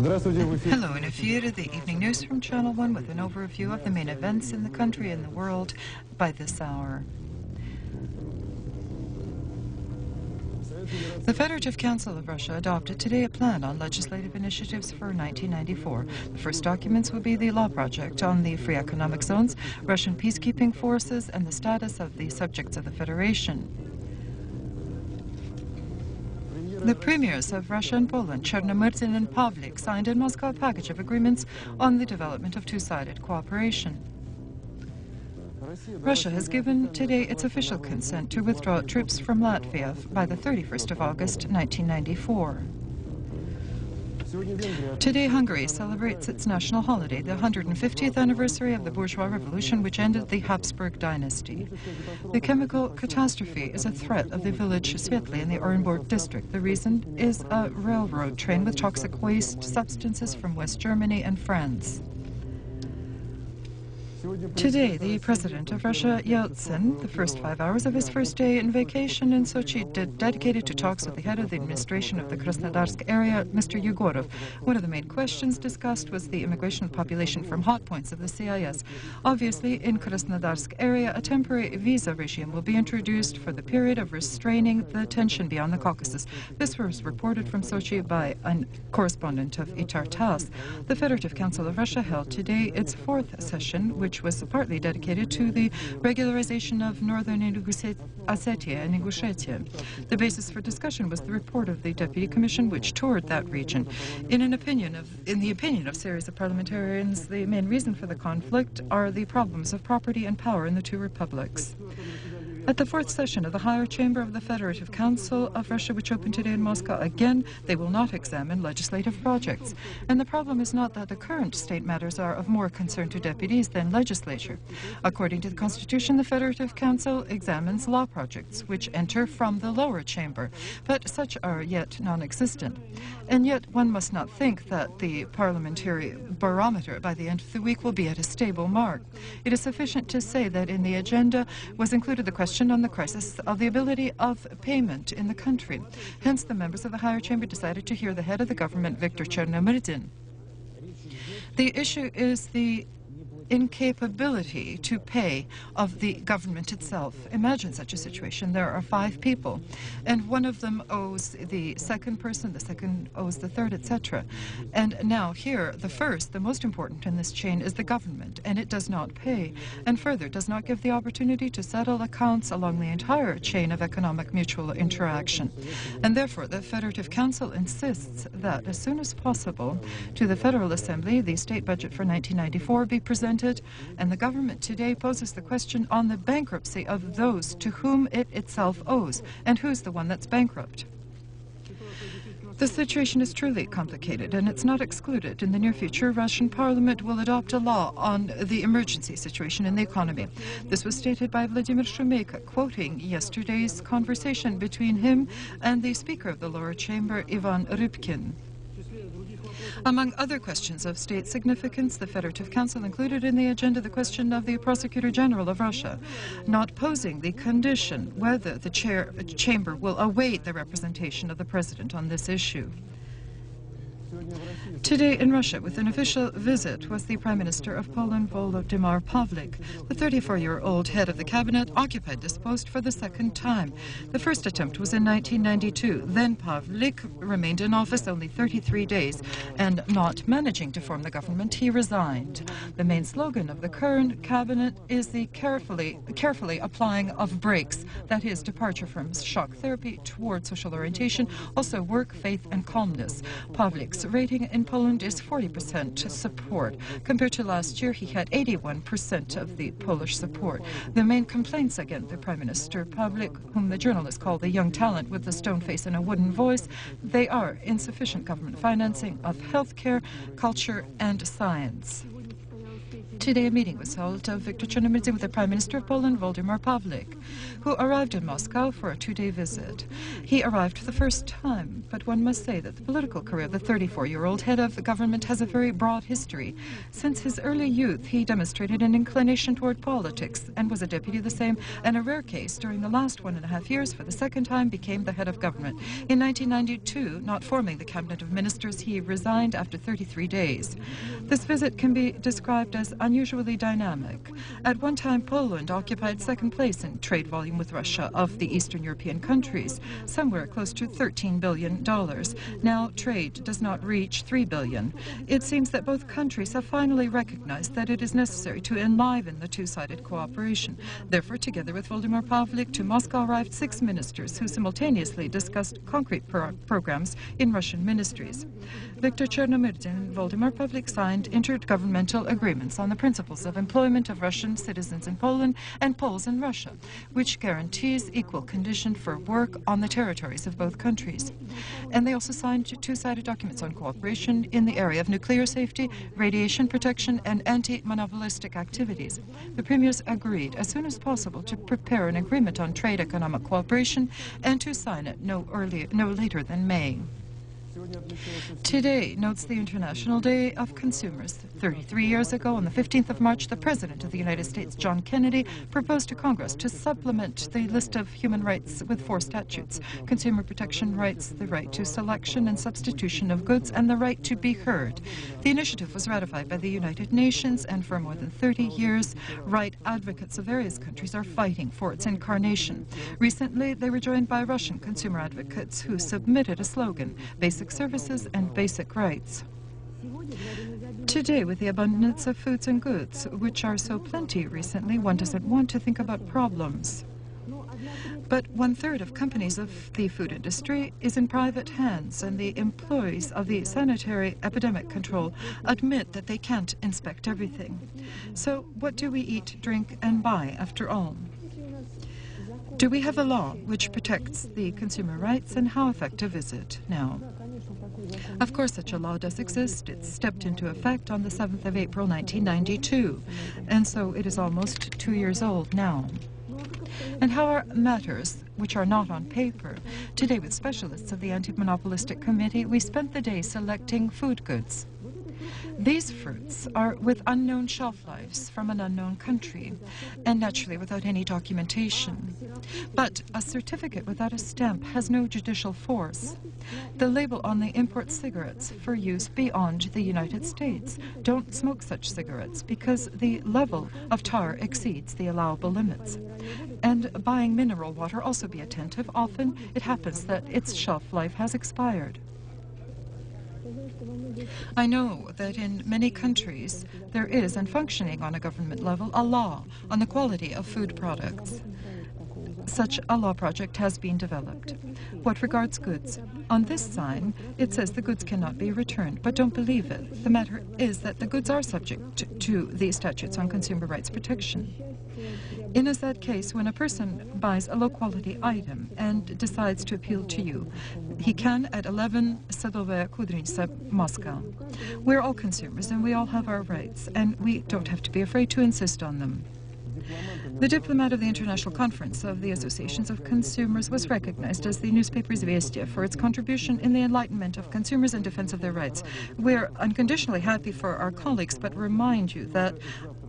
Hello, in Efir, the evening news from Channel 1 with an overview of the main events in the country and the world by this hour. The Federative Council of Russia adopted today a plan on legislative initiatives for 1994. The first documents will be the law project on the free economic zones, Russian peacekeeping forces, and the status of the subjects of the Federation. The premiers of Russia and Poland, Chernomyrdin and Pavlik, signed in Moscow a package of agreements on the development of two-sided cooperation. Russia has given today its official consent to withdraw troops from Latvia by the 31st of August, 1994. Today, Hungary celebrates its national holiday, the 150th anniversary of the bourgeois revolution, which ended the Habsburg dynasty. The chemical catastrophe is a threat of the village Svetli in the Orenburg district. The reason is a railroad train with toxic waste substances from West Germany and France. Today, the President of Russia, Yeltsin, the first 5 hours of his first day in vacation in Sochi, dedicated to talks with the head of the administration of the Krasnodarsk area, Mr. Yegorov. One of the main questions discussed was the immigration population from hot points of the CIS. Obviously, in Krasnodarsk area, a temporary visa regime will be introduced for the period of restraining the tension beyond the Caucasus. This was reported from Sochi by a correspondent of Itar TASS. The Federative Council of Russia held today its fourth session, which was partly dedicated to the regularization of northern Ossetia and Ingushetia. The basis for discussion was the report of the Deputy Commission, which toured that region. In the opinion of series of parliamentarians, the main reason for the conflict are the problems of property and power in the two republics. At the fourth session of the Higher Chamber of the Federative Council of Russia, which opened today in Moscow, again, they will not examine legislative projects. And the problem is not that the current state matters are of more concern to deputies than legislature. According to the Constitution, the Federative Council examines law projects, which enter from the lower chamber, but such are yet non-existent. And yet, one must not think that the parliamentary barometer by the end of the week will be at a stable mark. It is sufficient to say that in the agenda was included the question on the crisis of the ability of payment in the country. Hence, the members of the Higher Chamber decided to hear the head of the government, Viktor Chernomyrdin. The issue is the incapability to pay of the government itself. Imagine such a situation. There are 5 people, and one of them owes the second person, the second owes the third, etc. And now here, the most important in this chain is the government, and it does not pay, and further does not give the opportunity to settle accounts along the entire chain of economic mutual interaction. And therefore, the Federative Council insists that as soon as possible to the Federal Assembly, the state budget for 1994 be presented, and the government today poses the question on the bankruptcy of those to whom it itself owes, and who's the one that's bankrupt. The situation is truly complicated, and it's not excluded. In the near future, Russian Parliament will adopt a law on the emergency situation in the economy. This was stated by Vladimir Shumeyko, quoting yesterday's conversation between him and the Speaker of the lower chamber, Ivan Rybkin. Among other questions of state significance, the Federative Council included in the agenda the question of the Prosecutor General of Russia, not posing the condition whether the chamber will await the representation of the President on this issue. Today in Russia, with an official visit, was the Prime Minister of Poland, Volodymyr Pavlik. The 34-year-old head of the cabinet occupied this post for the second time. The first attempt was in 1992. Then Pavlik remained in office only 33 days, and not managing to form the government, he resigned. The main slogan of the current cabinet is the carefully applying of brakes, that is, departure from shock therapy toward social orientation, also work, faith, and calmness. Pavlik's rating in Poland is 40% support. Compared to last year, he had 81% of the Polish support. The main complaints against the Prime Minister Pavlik, whom the journalists call the young talent with the stone face and a wooden voice, they are insufficient government financing of healthcare, culture, and science. Today, a meeting was held of Viktor Chernomyrdin with the Prime Minister of Poland, Waldemar Pawlik, who arrived in Moscow for a two-day visit. He arrived for the first time, but one must say that the political career of the 34-year-old head of the government has a very broad history. Since his early youth, he demonstrated an inclination toward politics and was a deputy of the same, and a rare case during the last 1.5 years, for the second time, became the head of government. In 1992, not forming the cabinet of ministers, he resigned after 33 days. This visit can be described as unusually dynamic. At one time, Poland occupied second place in trade volume with Russia of the Eastern European countries, somewhere close to $13 billion. Now, trade does not reach $3 billion. It seems that both countries have finally recognized that it is necessary to enliven the two-sided cooperation. Therefore, together with Waldemar Pawlik, to Moscow arrived 6 ministers who simultaneously discussed concrete programs in Russian ministries. Viktor Chernomyrdin and Waldemar Pawlik signed intergovernmental agreements on the principles of employment of Russian citizens in Poland and Poles in Russia, which guarantees equal condition for work on the territories of both countries. And they also signed two-sided documents on cooperation in the area of nuclear safety, radiation protection, and anti-monopolistic activities. The premiers agreed as soon as possible to prepare an agreement on trade economic cooperation and to sign it no later than May. Today notes the International Day of Consumers. 33 years ago, on the 15th of March, the President of the United States, John Kennedy, proposed to Congress to supplement the list of human rights with 4 statutes: consumer protection rights, the right to selection and substitution of goods, and the right to be heard. The initiative was ratified by the United Nations, and for more than 30 years, right advocates of various countries are fighting for its incarnation. Recently, they were joined by Russian consumer advocates who submitted a slogan: basic services and basic rights. Today, with the abundance of foods and goods, which are so plenty recently, one doesn't want to think about problems. But 1/3 of companies of the food industry is in private hands, and the employees of the sanitary epidemic control admit that they can't inspect everything. So what do we eat, drink, and buy after all? Do we have a law which protects the consumer rights, and how effective is it now? Of course, such a law does exist. It stepped into effect on the 7th of April 1992, and so it is almost 2 years old now. And how are matters which are not on paper? Today, with specialists of the Anti-Monopolistic Committee, we spent the day selecting food goods. These fruits are with unknown shelf lives from an unknown country, and naturally without any documentation. But a certificate without a stamp has no judicial force. The label on the import cigarettes for use beyond the United States: don't smoke such cigarettes, because the level of tar exceeds the allowable limits. And buying mineral water, also be attentive. Often it happens that its shelf life has expired. I know that in many countries there is, and functioning on a government level, a law on the quality of food products. Such a law project has been developed. What regards goods, on this sign it says the goods cannot be returned, but don't believe it. The matter is that the goods are subject to the statutes on consumer rights protection. In a sad case, when a person buys a low-quality item and decides to appeal to you, he can at 11 Sadovaya Kudryntsa, Moscow. We're all consumers and we all have our rights, and we don't have to be afraid to insist on them. The diplomat of the International Conference of the Associations of Consumers was recognized as the newspaper Izvestia for its contribution in the enlightenment of consumers and defense of their rights. We're unconditionally happy for our colleagues, but remind you that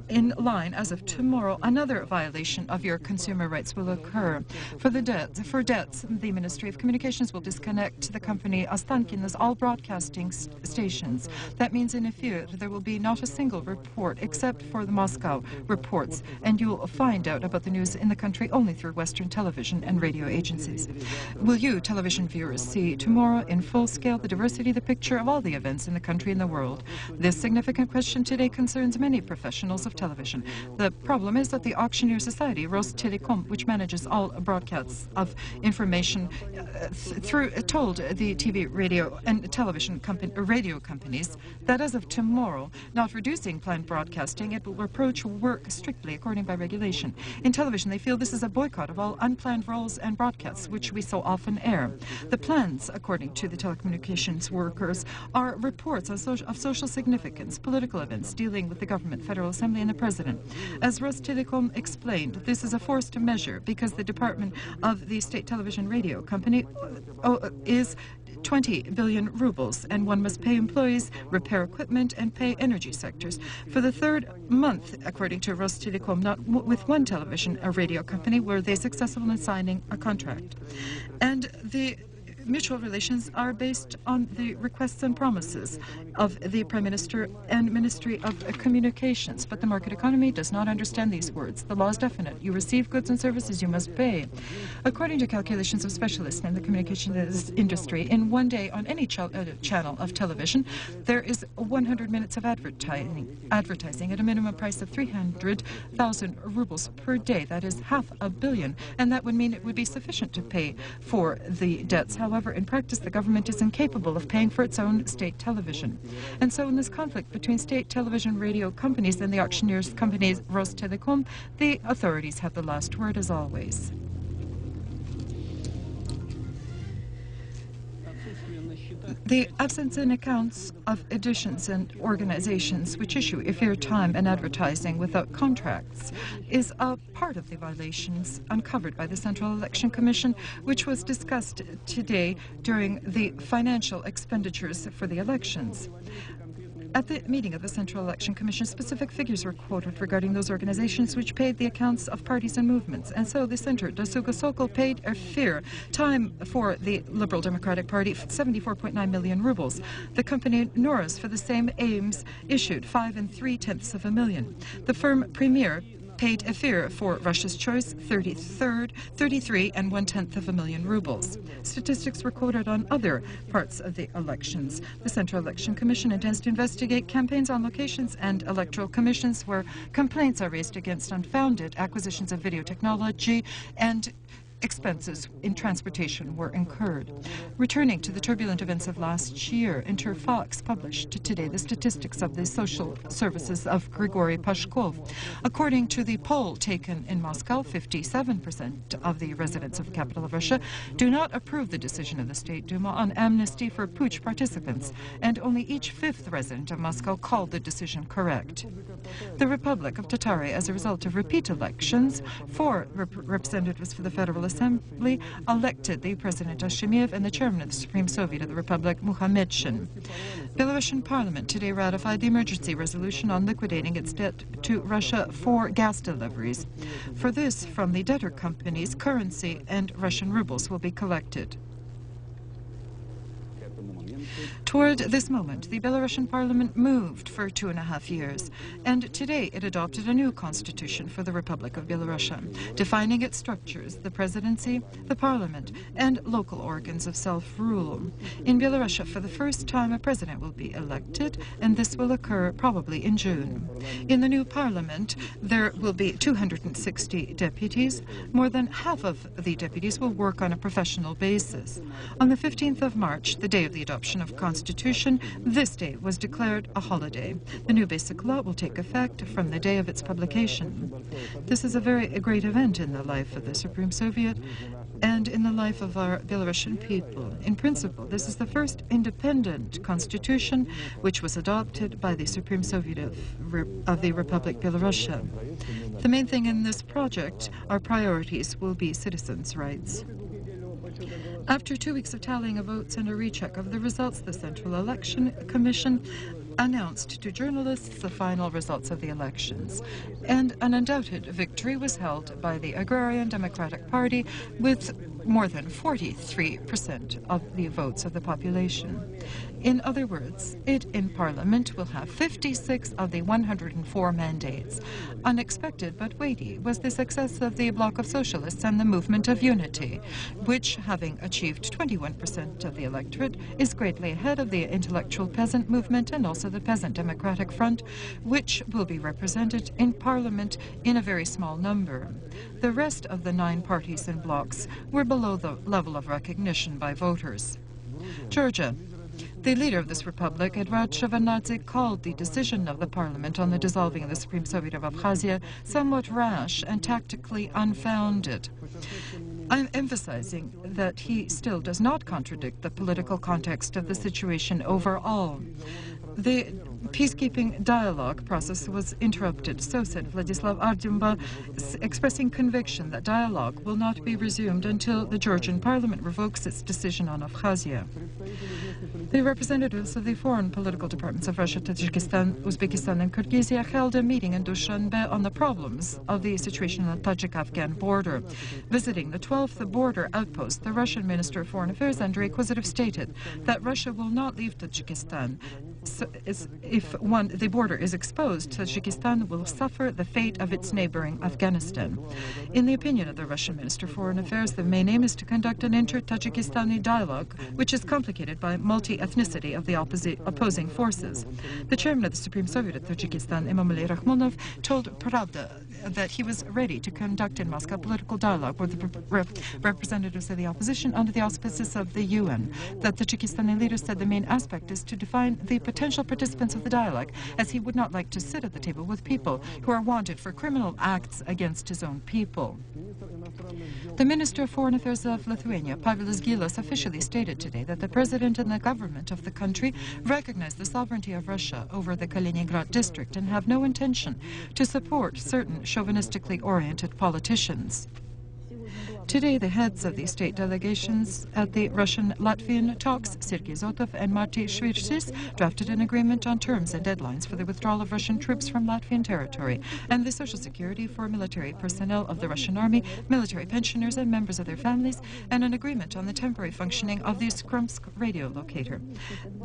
in line, as of tomorrow, another violation of your consumer rights will occur. For debts, the Ministry of Communications will disconnect the company Ostankino's all broadcasting stations. That means in a few there will be not a single report except for the Moscow reports, and you'll find out about the news in the country only through Western television and radio agencies. Will you, television viewers, see tomorrow in full scale the diversity, the picture of all the events in the country and the world? This significant question today concerns many professionals of television. The problem is that the auctioneer society, Rostelecom, which manages all broadcasts of information told the TV, radio, and television radio companies that as of tomorrow, not reducing planned broadcasting, it will approach work strictly according by regulation. In television, they feel this is a boycott of all unplanned roles and broadcasts, which we so often air. The plans, according to the telecommunications workers, are reports of social significance, political events dealing with the government, Federal Assembly, and the president. As Rostelecom explained, this is a forced measure because the department of the state television radio company is 20 billion rubles, and one must pay employees, repair equipment, and pay energy sectors. For the third month, according to Rostelecom, not with one television, a radio company, were they successful in signing a contract. And the mutual relations are based on the requests and promises of the Prime Minister and Ministry of Communications. But the market economy does not understand these words. The law is definite. You receive goods and services, you must pay. According to calculations of specialists in the communications industry, in one day on any channel of television, there is 100 minutes of advertising at a minimum price of 300,000 rubles per day. That is $500 million, and that would mean it would be sufficient to pay for the debts. However, in practice, the government is incapable of paying for its own state television. And so in this conflict between state television radio companies and the auctioneers companies Rostelecom, the authorities have the last word as always. The absence in accounts of editions and organizations which issue efficient time and advertising without contracts is a part of the violations uncovered by the Central Election Commission, which was discussed today during the financial expenditures for the elections. At the meeting of the Central Election Commission, specific figures were quoted regarding those organizations which paid the accounts of parties and movements. And so the Center, Dasuga Sokol, paid a fair time for the Liberal Democratic Party 74.9 million rubles. The company Norris, for the same aims, issued 5 3/10 million. The firm Premier paid a fare for Russia's Choice 33 1/10 million rubles. Statistics were quoted on other parts of the elections. The Central Election Commission intends to investigate campaigns on locations and electoral commissions where complaints are raised against unfounded acquisitions of video technology and expenses in transportation were incurred. Returning to the turbulent events of last year, Interfox published today the statistics of the social services of Grigory Pashkov. According to the poll taken in Moscow, 57% of the residents of the capital of Russia do not approve the decision of the State Duma on amnesty for putsch participants, and only each fifth resident of Moscow called the decision correct. The Republic of Tatary, as a result of repeat elections, 4 representatives for the Federal Assembly elected the President Ashimiev and the Chairman of the Supreme Soviet of the Republic, Muhammedshin. Belarusian Parliament today ratified the emergency resolution on liquidating its debt to Russia for gas deliveries. For this, from the debtor companies, currency and Russian rubles will be collected. Toward this moment, the Belarusian parliament moved for 2.5 years, and today it adopted a new constitution for the Republic of Belarus, defining its structures, the presidency, the parliament, and local organs of self-rule. In Belarus, for the first time, a president will be elected, and this will occur probably in June. In the new parliament, there will be 260 deputies. More than half of the deputies will work on a professional basis. On the 15th of March, the day of the adoption of Constitution, this day was declared a holiday. The new basic law will take effect from the day of its publication. This is a very great event in the life of the Supreme Soviet and in the life of our Belarusian people. In principle, this is the first independent constitution which was adopted by the Supreme Soviet of the Republic Belarus. The main thing in this project, our priorities, will be citizens' rights. After 2 weeks of tallying of votes and a recheck of the results, the Central Election Commission announced to journalists the final results of the elections. And an undoubted victory was held by the Agrarian Democratic Party with more than 43% of the votes of the population. In other words, it in Parliament will have 56 of the 104 mandates. Unexpected but weighty was the success of the Bloc of Socialists and the Movement of Unity, which, having achieved 21% of the electorate, is greatly ahead of the intellectual peasant movement and also the Peasant Democratic Front, which will be represented in Parliament in a very small number. The rest of the 9 parties and blocs were below the level of recognition by voters. Georgia. The leader of this republic, Eduard Shevardnadze, called the decision of the parliament on the dissolving of the Supreme Soviet of Abkhazia somewhat rash and tactically unfounded. I'm emphasizing that he still does not contradict the political context of the situation overall. The peacekeeping dialogue process was interrupted. So said Vladislav Ardymba, expressing conviction that dialogue will not be resumed until the Georgian parliament revokes its decision on Abkhazia. The representatives of the foreign political departments of Russia, Tajikistan, Uzbekistan and Kyrgyzia held a meeting in Dushanbe on the problems of the situation on the Tajik-Afghan border. Visiting the 12th border outpost, the Russian Minister of Foreign Affairs, Andrei Kozyrev, stated that Russia will not leave Tajikistan. So if the border is exposed, Tajikistan will suffer the fate of its neighboring Afghanistan. In the opinion of the Russian Minister of Foreign Affairs, the main aim is to conduct an inter-Tajikistani dialogue, which is complicated by multi-ethnicity of the opposing forces. The chairman of the Supreme Soviet of Tajikistan, Emomali Rakhmonov, told Pravda that he was ready to conduct in Moscow political dialogue with the representatives of the opposition under the auspices of the UN. The Tajikistani leader said the main aspect is to define the potential participants of the dialogue, as he would not like to sit at the table with people who are wanted for criminal acts against his own people. The Minister of Foreign Affairs of Lithuania, Pavelis Gilas, officially stated today that the president and the government of the country recognize the sovereignty of Russia over the Kaliningrad district and have no intention to support certain chauvinistically oriented politicians. Today, the heads of the state delegations at the Russian-Latvian talks, Sergei Zotov and Marty Shvirsis, drafted an agreement on terms and deadlines for the withdrawal of Russian troops from Latvian territory and the social security for military personnel of the Russian army, military pensioners and members of their families, and an agreement on the temporary functioning of the Skrumsk radio locator.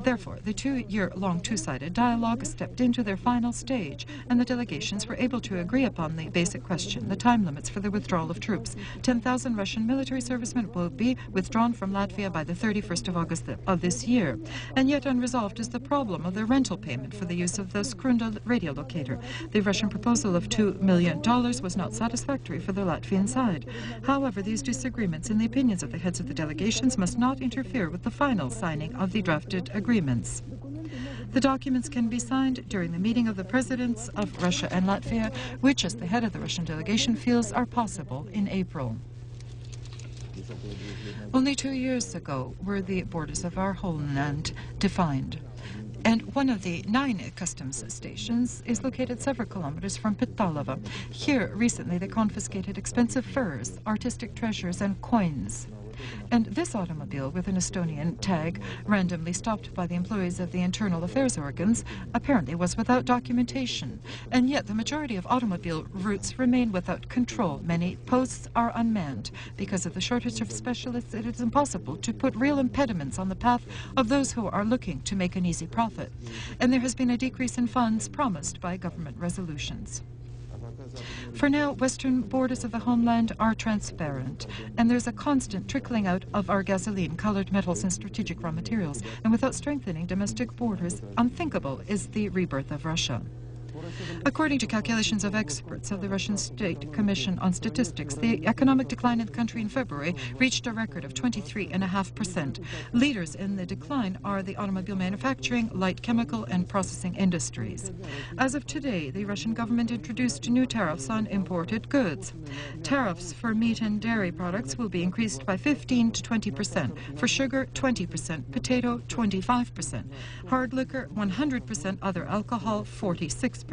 Therefore, the two-year-long two-sided dialogue stepped into their final stage, and the delegations were able to agree upon the basic question, the time limits for the withdrawal of troops. 10,000 Russian military servicemen will be withdrawn from Latvia by the 31st of August of this year. And yet unresolved is the problem of the rental payment for the use of the Skrunda radio locator. The Russian proposal of $2 million was not satisfactory for the Latvian side. However, these disagreements in the opinions of the heads of the delegations must not interfere with the final signing of the drafted agreements. The documents can be signed during the meeting of the presidents of Russia and Latvia, which, as the head of the Russian delegation feels, are possible in April. Only 2 years ago were the borders of our homeland defined, and one of the 9 customs stations is located several kilometers from Petalova. Here, recently, they confiscated expensive furs, artistic treasures, and coins. And this automobile with an Estonian tag, randomly stopped by the employees of the internal affairs organs, apparently was without documentation. And yet the majority of automobile routes remain without control. Many posts are unmanned. Because of the shortage of specialists, it is impossible to put real impediments on the path of those who are looking to make an easy profit. And there has been a decrease in funds promised by government resolutions. For now, western borders of the homeland are transparent, and there's a constant trickling out of our gasoline, colored metals, and strategic raw materials. And without strengthening domestic borders, unthinkable is the rebirth of Russia. According to calculations of experts of the Russian State Commission on Statistics, the economic decline in the country in February reached a record of 23.5%. Leaders in the decline are the automobile manufacturing, light chemical, and processing industries. As of today, the Russian government introduced new tariffs on imported goods. Tariffs for meat and dairy products will be increased by 15 to 20%, for sugar 20%, potato 25%, hard liquor 100%, other alcohol 46%.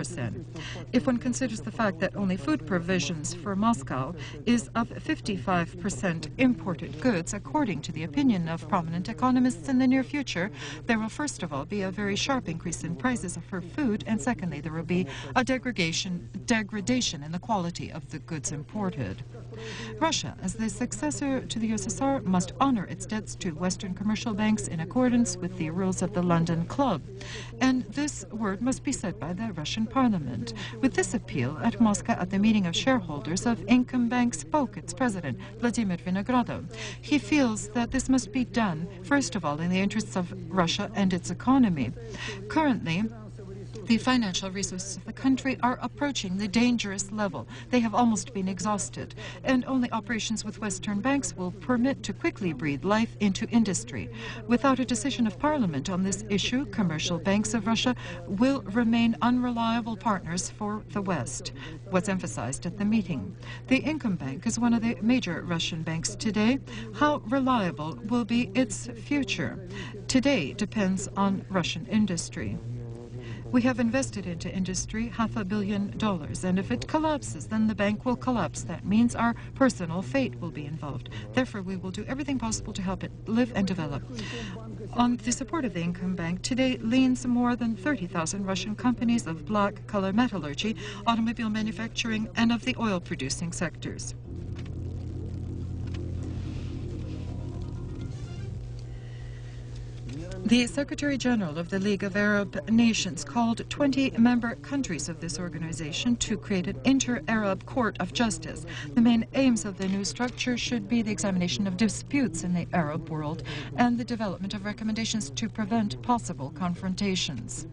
If one considers the fact that only food provisions for Moscow is of 55% imported goods, according to the opinion of prominent economists, in the near future, there will first of all be a very sharp increase in prices for food, and secondly, there will be a degradation in the quality of the goods imported. Russia, as the successor to the USSR, must honor its debts to Western commercial banks in accordance with the rules of the London Club. And this word must be said by the Russian Parliament. With this appeal at Moscow at the meeting of shareholders of Income Bank spoke its president, Vladimir Vinogradov. He feels that this must be done, first of all, in the interests of Russia and its economy. Currently, the financial resources of the country are approaching the dangerous level. They have almost been exhausted, and only operations with Western banks will permit to quickly breathe life into industry. Without a decision of Parliament on this issue, commercial banks of Russia will remain unreliable partners for the West. What's emphasized at the meeting? The Income Bank is one of the major Russian banks today. How reliable will be its future? Today depends on Russian industry. We have invested into industry $500 million, and if it collapses, then the bank will collapse. That means our personal fate will be involved. Therefore, we will do everything possible to help it live and develop. On the support of the Income Bank, today leans more than 30,000 Russian companies of black-color metallurgy, automobile manufacturing, and of the oil-producing sectors. The Secretary General of the League of Arab Nations called 20 member countries of this organization to create an inter-Arab court of justice. The main aims of the new structure should be the examination of disputes in the Arab world and the development of recommendations to prevent possible confrontations.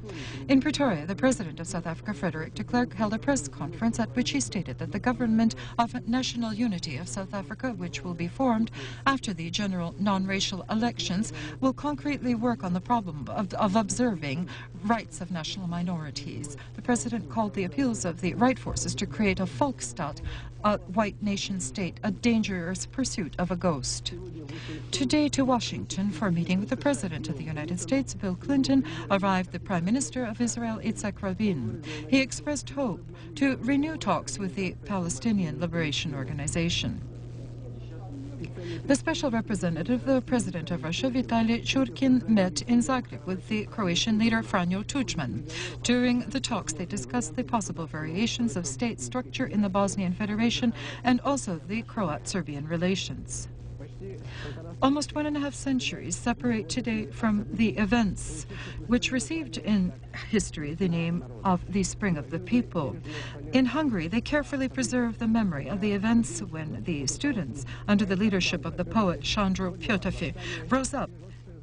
In Pretoria, the President of South Africa, Frederick de Klerk, held a press conference at which he stated that the Government of National Unity of South Africa, which will be formed after the general non-racial elections, will concretely work on the problem of observing rights of national minorities. The President called the appeals of the right forces to create a Volksstaat, a white nation state, a dangerous pursuit of a ghost. Today to Washington for a meeting with the President of the United States, Bill Clinton, arrived the Prime Minister of Israel, Yitzhak Rabin. He expressed hope to renew talks with the Palestinian Liberation Organization. The special representative, the President of Russia, Vitaly Churkin, met in Zagreb with the Croatian leader Franjo Tuđman. During the talks, they discussed the possible variations of state structure in the Bosnian Federation and also the Croat-Serbian relations. Almost 1.5 centuries separate today from the events which received in history the name of the Spring of the People. In Hungary, they carefully preserve the memory of the events when the students, under the leadership of the poet Sándor Petőfi, rose up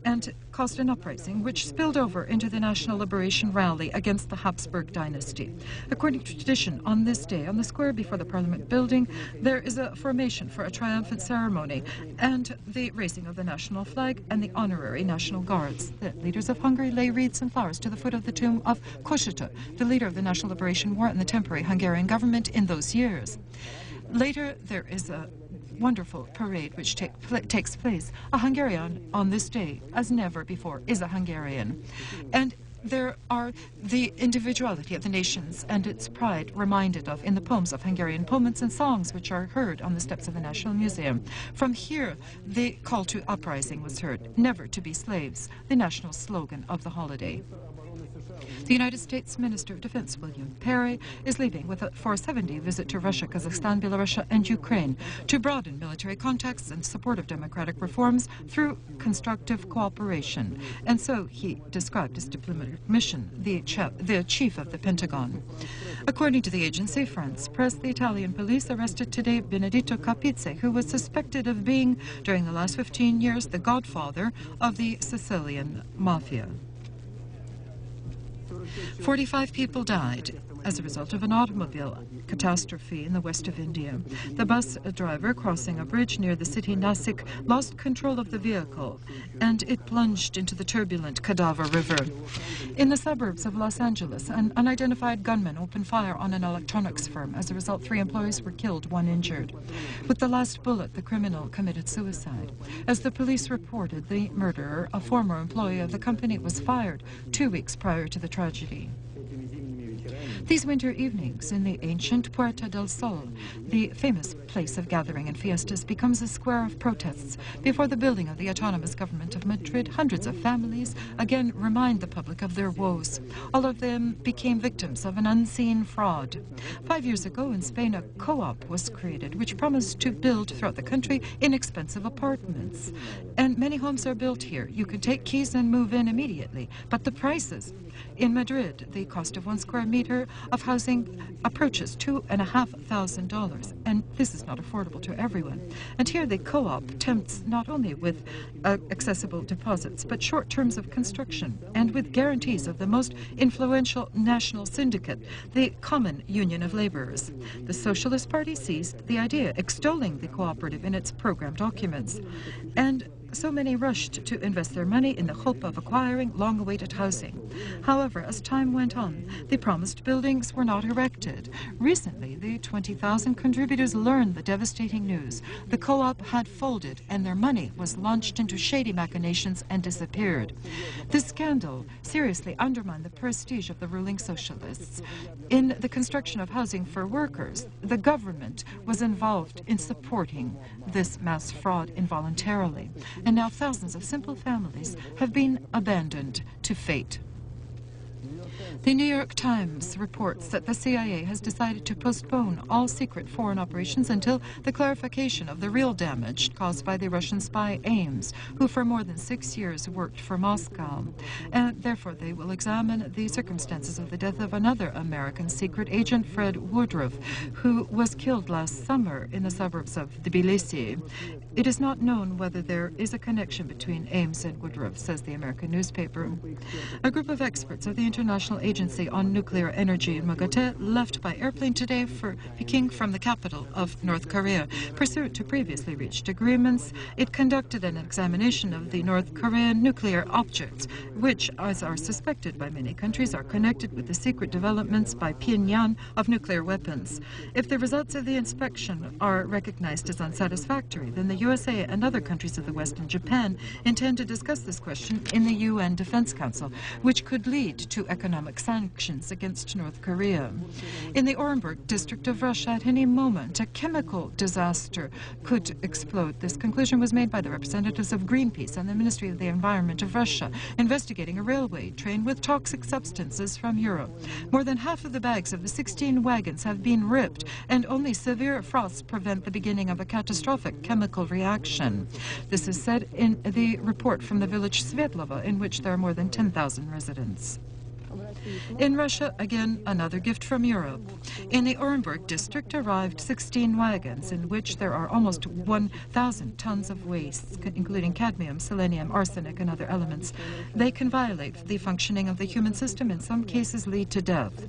and caused an uprising which spilled over into the National Liberation Rally against the Habsburg dynasty. According to tradition, on this day, on the square before the Parliament building, there is a formation for a triumphant ceremony and the raising of the national flag and the honorary National Guards. The leaders of Hungary lay wreaths and flowers to the foot of the tomb of Kossuth, the leader of the National Liberation War and the temporary Hungarian government in those years. Later, there is a wonderful parade which takes place. A Hungarian on this day, as never before, is a Hungarian. And there are the individuality of the nations and its pride reminded of in the poems of Hungarian poets and songs which are heard on the steps of the National Museum. From here, the call to uprising was heard, never to be slaves, the national slogan of the holiday. The United States Minister of Defense, William Perry, is leaving for a 7-day visit to Russia, Kazakhstan, Belarus, and Ukraine to broaden military contacts and support of democratic reforms through constructive cooperation. And so he described his diplomatic mission, the chief of the Pentagon. According to the agency France Press, the Italian police arrested today Benedetto Capizze, who was suspected of being, during the last 15 years, the godfather of the Sicilian mafia. 45 people died as a result of an automobile catastrophe in the west of India. The bus driver crossing a bridge near the city Nasik lost control of the vehicle and it plunged into the turbulent Cadaver River. In the suburbs of Los Angeles, an unidentified gunman opened fire on an electronics firm. As a result, 3 employees were killed, 1 injured. With the last bullet, the criminal committed suicide. As the police reported, the murderer, a former employee of the company, was fired 2 weeks prior to the tragedy. These winter evenings in the ancient Puerta del Sol, the famous place of gathering and fiestas, becomes a square of protests. Before the building of the autonomous government of Madrid, hundreds of families again remind the public of their woes. All of them became victims of an unseen fraud. 5 years ago in Spain, a co-op was created which promised to build throughout the country inexpensive apartments. And many homes are built here. You can take keys and move in immediately. But the prices. In Madrid, the cost of 1 square meter of housing approaches $2,500, and this is not affordable to everyone. And here the co-op tempts not only with accessible deposits, but short terms of construction, and with guarantees of the most influential national syndicate, the Common Union of Laborers. The Socialist Party seized the idea, extolling the cooperative in its program documents. And so many rushed to invest their money in the hope of acquiring long-awaited housing. However, as time went on, the promised buildings were not erected. Recently, the 20,000 contributors learned the devastating news. The co-op had folded and their money was launched into shady machinations and disappeared. This scandal seriously undermined the prestige of the ruling socialists. In the construction of housing for workers, the government was involved in supporting this mass fraud involuntarily. And now thousands of simple families have been abandoned to fate. The New York Times reports that the CIA has decided to postpone all secret foreign operations until the clarification of the real damage caused by the Russian spy Ames, who for more than 6 years worked for Moscow. And therefore they will examine the circumstances of the death of another American secret agent, Fred Woodruff, who was killed last summer in the suburbs of Tbilisi. It is not known whether there is a connection between Ames and Woodruff, says the American newspaper. A group of experts of the International Agency on Nuclear Energy in MAGATE left by airplane today for Peking from the capital of North Korea. Pursuant to previously reached agreements, it conducted an examination of the North Korean nuclear objects, which, as are suspected by many countries, are connected with the secret developments by Pyongyang of nuclear weapons. If the results of the inspection are recognized as unsatisfactory, then the USA and other countries of the West and Japan intend to discuss this question in the UN Defense Council, which could lead to economic sanctions against North Korea. In the Orenburg district of Russia, at any moment, a chemical disaster could explode. This conclusion was made by the representatives of Greenpeace and the Ministry of the Environment of Russia, investigating a railway train with toxic substances from Europe. More than half of the bags of the 16 wagons have been ripped, and only severe frosts prevent the beginning of a catastrophic chemical reaction. This is said in the report from the village Svetlova, in which there are more than 10,000 residents. In Russia, again, another gift from Europe. In the Orenburg district arrived 16 wagons, in which there are almost 1,000 tons of waste, including cadmium, selenium, arsenic, and other elements. They can violate the functioning of the human system, in some cases lead to death.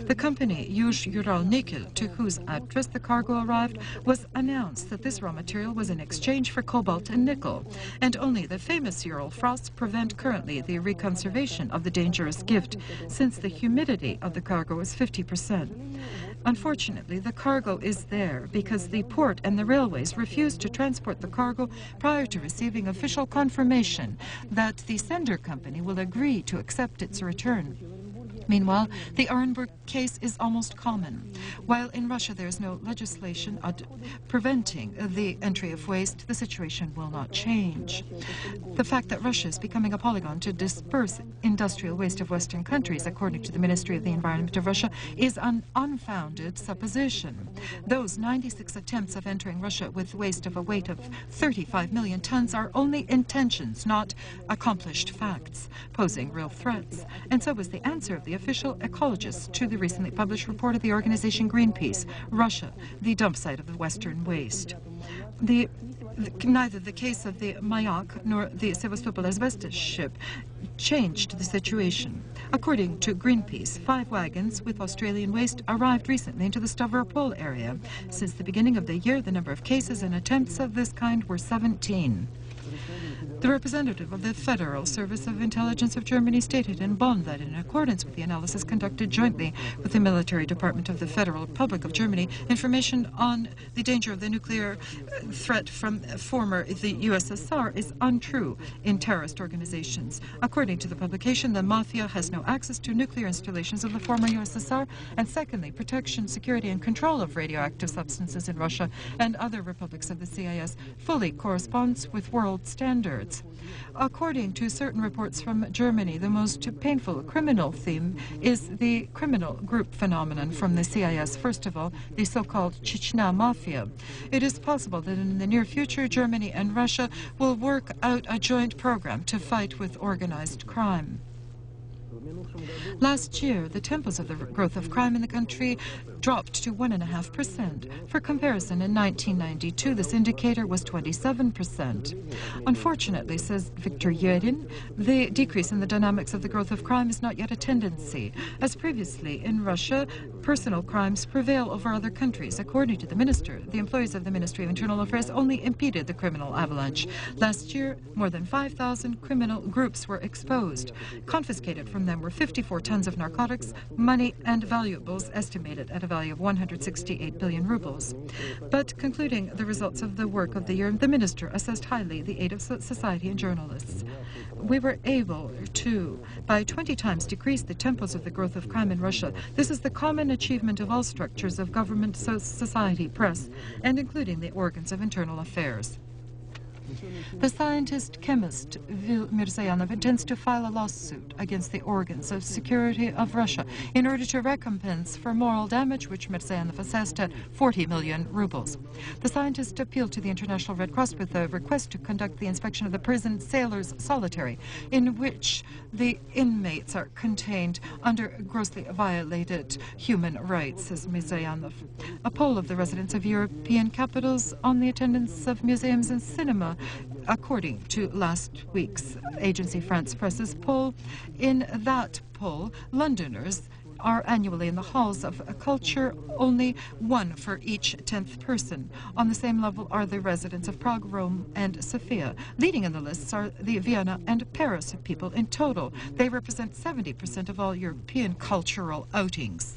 The company Yush-Ural-Nickel, to whose address the cargo arrived, was announced that this raw material was in exchange for cobalt and nickel, and only the famous Ural frosts prevent currently the reconservation of the dangerous gift, since the humidity of the cargo is 50%. Unfortunately, the cargo is there because the port and the railways refused to transport the cargo prior to receiving official confirmation that the sender company will agree to accept its return. Meanwhile, the Orenburg case is almost common. While in Russia there is no legislation preventing the entry of waste, the situation will not change. The fact that Russia is becoming a polygon to disperse industrial waste of Western countries, according to the Ministry of the Environment of Russia, is an unfounded supposition. Those 96 attempts of entering Russia with waste of a weight of 35 million tons are only intentions, not accomplished facts, posing real threats. And so was the answer of the official ecologists to the recently published report of the organization Greenpeace, Russia, the dump site of the Western waste. Neither the case of the Mayak nor the Sevastopol asbestos ship changed the situation. According to Greenpeace, 5 wagons with Australian waste arrived recently into the Stavropol area. Since the beginning of the year, the number of cases and attempts of this kind were 17. The representative of the Federal Service of Intelligence of Germany stated in Bonn that in accordance with the analysis conducted jointly with the Military Department of the Federal Republic of Germany, information on the danger of the nuclear threat from the USSR is untrue in terrorist organizations. According to the publication, the mafia has no access to nuclear installations of the former USSR, and secondly, protection, security, and control of radioactive substances in Russia and other republics of the CIS fully corresponds with world standards. According to certain reports from Germany, the most painful criminal theme is the criminal group phenomenon from the CIS. First of all, the so-called Chechnya Mafia. It is possible that in the near future, Germany and Russia will work out a joint program to fight with organized crime. Last year, the tempos of the growth of crime in the country dropped to 1.5%. For comparison, in 1992, this indicator was 27%. Unfortunately, says Viktor Yerin, the decrease in the dynamics of the growth of crime is not yet a tendency. As previously in Russia, personal crimes prevail over other countries. According to the minister, the employees of the Ministry of Internal Affairs only impeded the criminal avalanche. Last year, more than 5,000 criminal groups were exposed. Confiscated from them were 54 tons of narcotics, money, and valuables estimated at a value of 168 billion rubles. But concluding the results of the work of the year, the minister assessed highly the aid of society and journalists. We were able to, by 20 times, decrease the tempos of the growth of crime in Russia. This is the common achievement of all structures of government, society, press, and including the organs of internal affairs. The scientist-chemist Vil Mirzayanov intends to file a lawsuit against the organs of security of Russia in order to recompense for moral damage, which Mirzayanov assessed at 40 million rubles. The scientist appealed to the International Red Cross with a request to conduct the inspection of the prison Sailors Solitary, in which the inmates are contained under grossly violated human rights, says Mirzayanov. A poll of the residents of European capitals on the attendance of museums and cinema, according to last week's agency France Press's poll. In that poll, Londoners are annually in the halls of culture, only one for each 10th person. On the same level are the residents of Prague, Rome, and Sofia. Leading in the lists are the Vienna and Paris people in total. They represent 70% of all European cultural outings.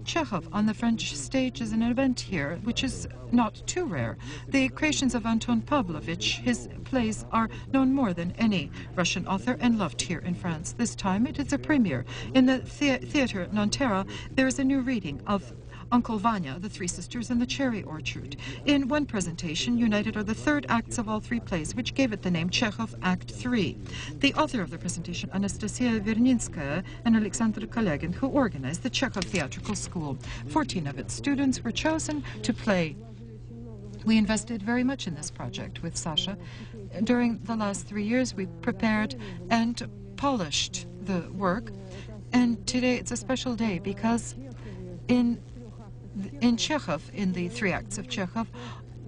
Chekhov on the French stage is an event here, which is not too rare. The creations of Anton Pavlovich, his plays are known more than any Russian author and loved here in France. This time it is a premiere. In the theater Nanterre, there is a new reading of Uncle Vanya, the Three Sisters, and the Cherry Orchard. In one presentation, united are the third acts of all three plays, which gave it the name Chekhov Act 3. The author of the presentation, Anastasia Verninskaya and Alexander Kolegin, who organized the Chekhov Theatrical School. 14 of its students were chosen to play. We invested very much in this project with Sasha. During the last 3 years, we prepared and polished the work, and today it's a special day because in Chekhov, in the three acts of Chekhov,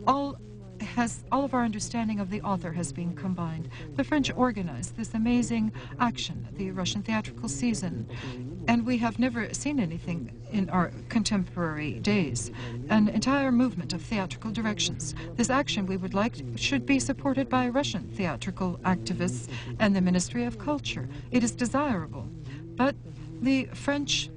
all of our understanding of the author has been combined. The French organized this amazing action, the Russian theatrical season, and we have never seen anything in our contemporary days, an entire movement of theatrical directions. This action, we would like, should be supported by Russian theatrical activists and the Ministry of Culture. It is desirable, but the French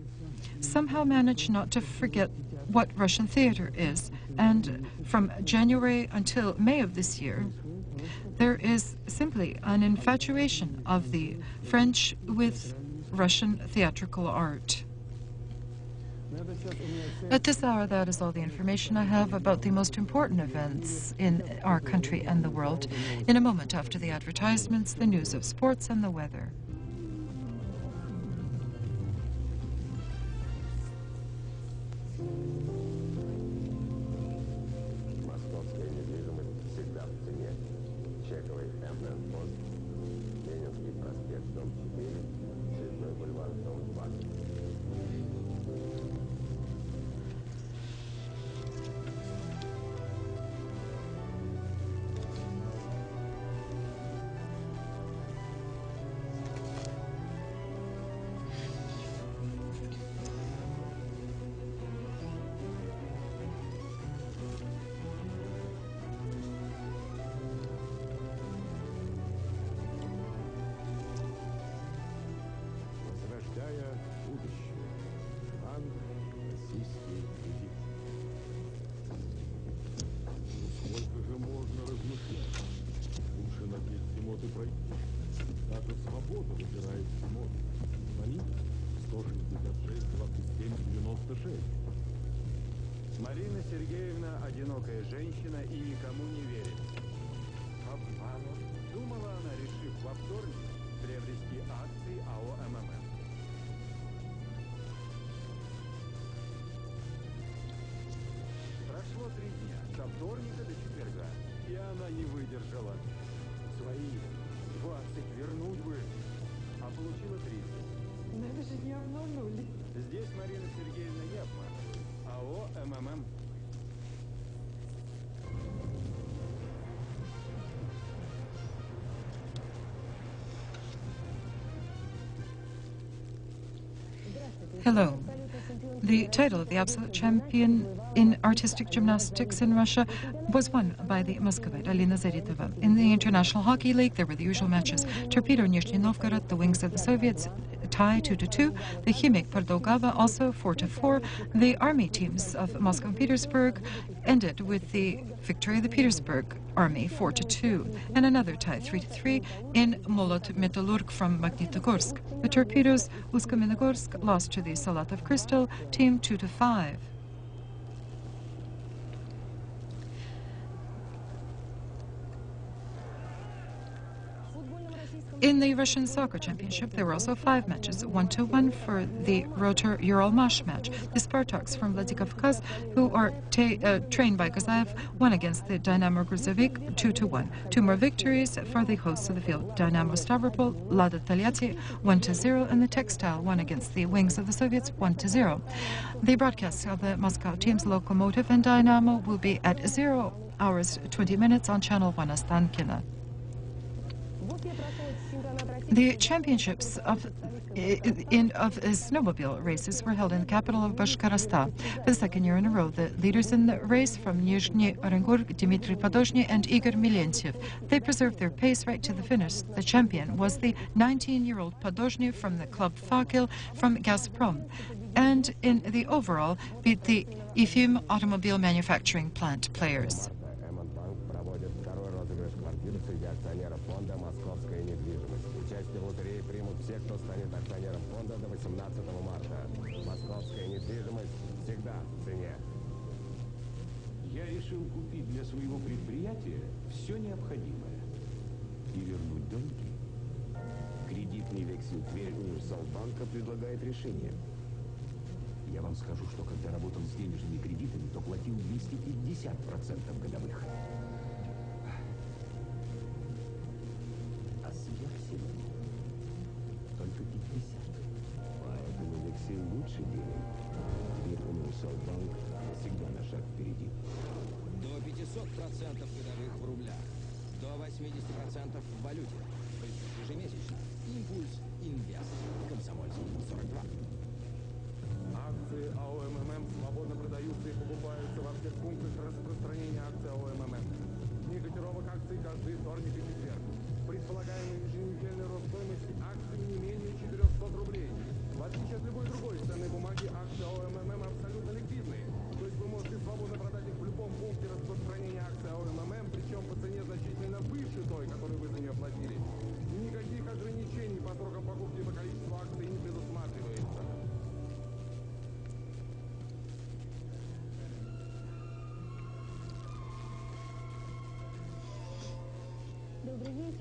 somehow managed not to forget what Russian theater is. And from January until May of this year, there is simply an infatuation of the French with Russian theatrical art. At this hour, that is all the information I have about the most important events in our country and the world. In a moment after the advertisements, the news of sports and the weather. Марина Сергеевна – одинокая женщина и никому не верит. Обману. Думала она, решив во вторник приобрести акции АО МММ. Прошло 3 дня, со вторника до четверга, и она не выдержала. Свои 20 вернуть бы, а получила 30. Здесь Марина Сергеевна не обманывает. АО МММ. Hello. The title of the absolute champion in artistic gymnastics in Russia was won by the Muscovite Alina Zaritova. In the International Hockey League, there were the usual matches. Torpedo Nizhny Novgorod, the Wings of the Soviets, tie 2-2. The Khimik Pardogava also 4-4. The army teams of Moscow and Petersburg ended with the victory of the Petersburg Army 4-2, and another tie 3-3 in Molot Metallurg from Magnitogorsk. The Torpedoes Usk-Minogorsk lost to the Salatov Crystal team 2-5. In the Russian Soccer Championship, there were also 5 matches, 1-1 for the Rotor-Ural-Mash match. The Spartaks from Vladikavkaz, who are trained by Gazaev, won against the Dynamo Gruzovik 2-1. 2 more victories for the hosts of the field. Dynamo Stavropol, Lada Taliati 1-0, and the Textile won against the Wings of the Soviets 1-0. The broadcasts of the Moscow teams Lokomotiv and Dynamo will be at 0 hours 20 minutes on Channel 1 Ostankino. The championships of snowmobile races were held in the capital of Bashkortostan for the 2nd year in a row. The leaders in the race from Nizhny Orenburg, Dmitry Podozhny and Igor Milentiev. They preserved their pace right to the finish. The champion was the 19-year-old Podozhny from the club Fakil from Gazprom, and in the overall beat the Ifim automobile manufacturing plant players. Я решил купить для своего предприятия все необходимое и вернуть долги. Кредитный вексель Тверь Универсалбанка предлагает решение. Я вам скажу, что когда работал с денежными кредитами, то платил 250% годовых. А с векселем только 50%. Поэтому вексель лучше делает. Тверь Универсалбанк всегда на шаг впереди. До 500% годовых в рублях, до 80% в валюте, то есть ежемесячно. Импульс Инвест. Комсомольский 42. Акции АО МММ свободно продаются и покупаются во всех пунктах распространения акций АО МММ. Дни котировок акций каждый вторник и четверг. Предполагаемый еженедельный рост стоимости акций не менее 400 рублей. В отличие от любой другой ценной бумаги, акции АО МММ абсолютно ликвидные. То есть вы можете свободно продать их в любом пункте распространения акций АО МММ, причем по цене значительно выше той, которую вы за нее платили. Никаких ограничений по срокам покупки по количеству акций не предусматривается.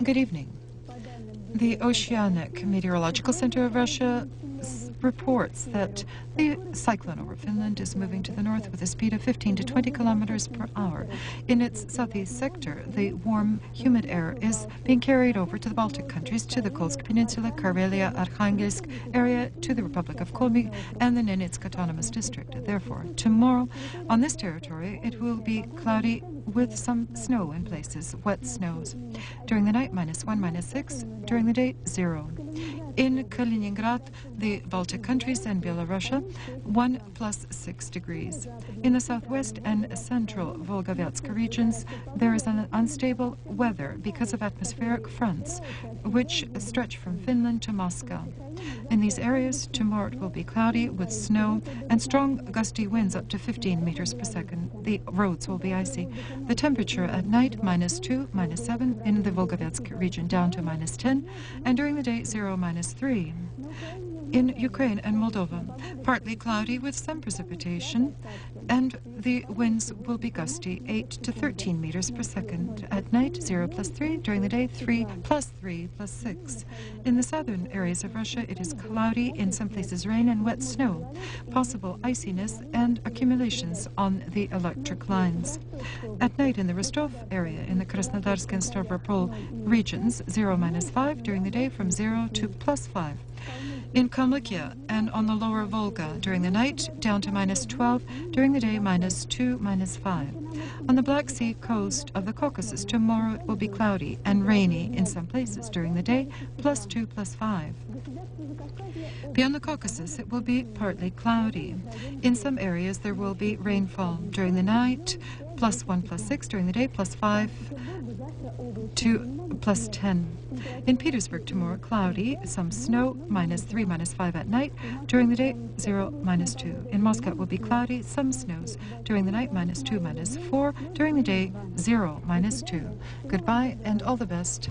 Good evening. The Oceanic Meteorological Center of Russia reports that the cyclone over Finland is moving to the north with a speed of 15 to 20 kilometers per hour. In its southeast sector, the warm, humid air is being carried over to the Baltic countries, to the Kolsk Peninsula, Karelia, Arkhangelsk area, to the Republic of Komi, and the Nenetsk Autonomous District. Therefore, tomorrow, on this territory, it will be cloudy with some snow in places, wet snows. During the night, -1, -6. During the day, 0. In Kaliningrad, the Baltic countries, and Belarusia, 1 +6 degrees. In the southwest and central Volgovyatsk regions, there is an unstable weather because of atmospheric fronts, which stretch from Finland to Moscow. In these areas, tomorrow it will be cloudy with snow and strong gusty winds up to 15 meters per second. The roads will be icy. The temperature at night, -2, -7 in the Volgovyatsk region, down to -10, and during the day, 0, -3. In Ukraine and Moldova, partly cloudy with some precipitation, and the winds will be gusty, 8 to 13 meters per second. At night, 0 +3, during the day, 3 +3 +6. In the southern areas of Russia, it is cloudy, in some places rain and wet snow, possible iciness and accumulations on the electric lines. At night in the Rostov area, in the Krasnodarsk and Stavropol regions, 0 -5, during the day from 0 to +5. In Kalmykia and on the lower Volga, during the night, down to -12, during the day, -2, -5. On the Black Sea coast of the Caucasus, tomorrow it will be cloudy and rainy in some places. During the day, +2, +5. Beyond the Caucasus, it will be partly cloudy. In some areas, there will be rainfall. During the night, +1, +6. During the day, +5 to +10. In Petersburg tomorrow, cloudy, some snow, -3, -5 at night. During the day, 0, -2. In Moscow, it will be cloudy, some snows. During the night, -2, -4. During the day, 0, -2. Goodbye and all the best.